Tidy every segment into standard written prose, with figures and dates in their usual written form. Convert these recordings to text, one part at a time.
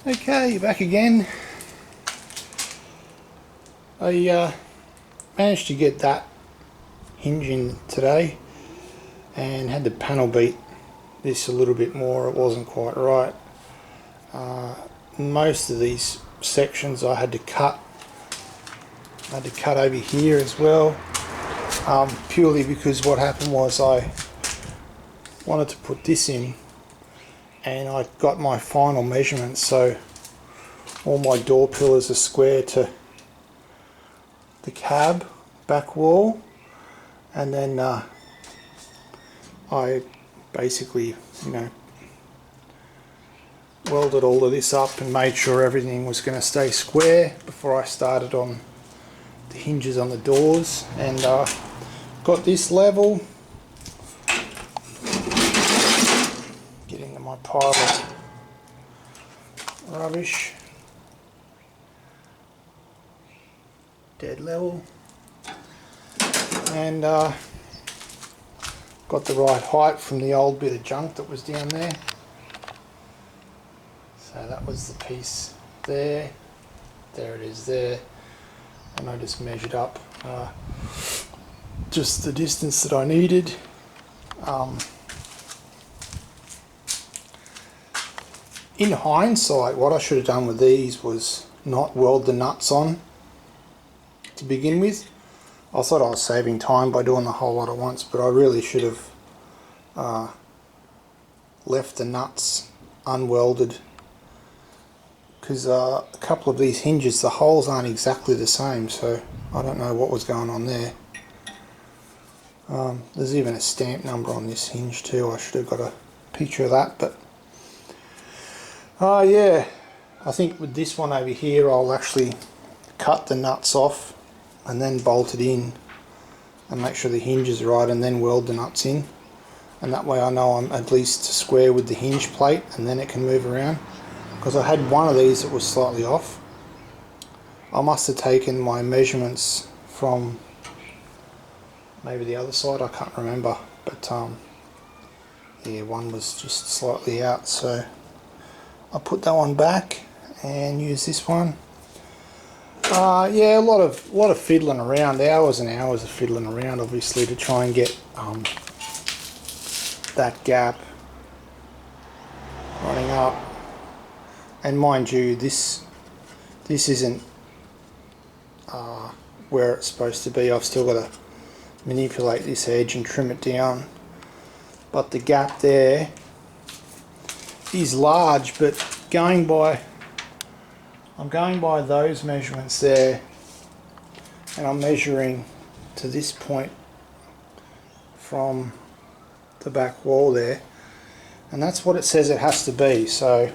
Okay, back again. I managed to get that hinge in today and had the panel beat this a little bit more. It wasn't quite right. Most of these sections I had to cut. I had to cut over here as well, purely because what happened was I wanted to put this in and I got my final measurements, so all my door pillars are square to the cab back wall, and then I basically, welded all of this up and made sure everything was going to stay square before I started on the hinges on the doors, and got this level. Get into my pile of rubbish. Dead level, and got the right height from the old bit of junk that was down there. So that was the piece there. There it is there, and I just measured up just the distance that I needed. In hindsight, what I should have done with these was not weld the nuts on to begin with. I thought I was saving time by doing the whole lot at once, but I really should have left the nuts unwelded, because a couple of these hinges, the holes aren't exactly the same, so I don't know what was going on there. There's even a stamp number on this hinge too. I should have got a picture of that, but yeah, I think with this one over here I'll actually cut the nuts off and then bolt it in and make sure the hinge is right, and then weld the nuts in, and that way I know I'm at least square with the hinge plate, and then it can move around. Because I had one of these that was slightly off. I must have taken my measurements from maybe the other side, I can't remember, but yeah, one was just slightly out, so I put that one back and use this one. Yeah, a lot of fiddling around, hours and hours of fiddling around, obviously, to try and get that gap running up. And mind you, this isn't where it's supposed to be. I've still got to manipulate this edge and trim it down. But the gap there is large, but I'm going by those measurements there, and I'm measuring to this point from the back wall there, and that's what it says it has to be. So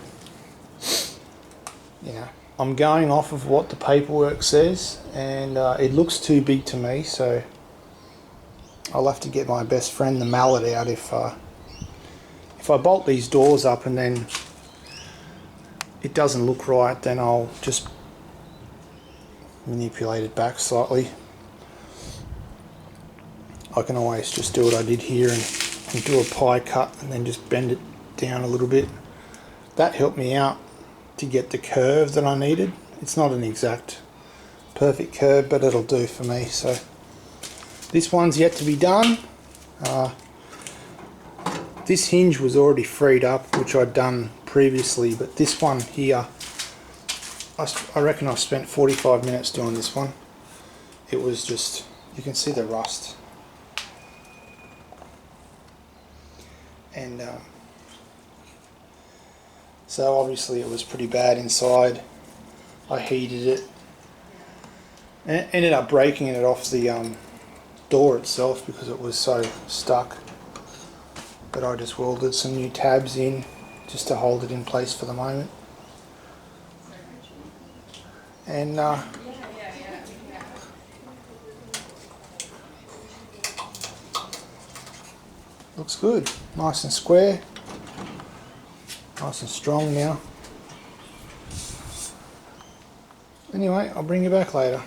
I'm going off of what the paperwork says, and it looks too big to me, so I'll have to get my best friend the mallet out if I bolt these doors up and then it doesn't look right. Then I'll just manipulate it back slightly. I can always just do what I did here and do a pie cut and then just bend it down a little bit. That helped me out to get the curve that I needed. It's not an exact perfect curve, but it'll do for me. So this one's yet to be done. This hinge was already freed up, which I'd done previously, but this one here, I reckon I spent 45 minutes doing this one. It was just, you can see the rust, and so obviously it was pretty bad inside. I heated it and ended up breaking it off the door itself because it was so stuck. But I just welded some new tabs in just to hold it in place for the moment. And looks good, nice and square, nice and strong now. Anyway, I'll bring you back later.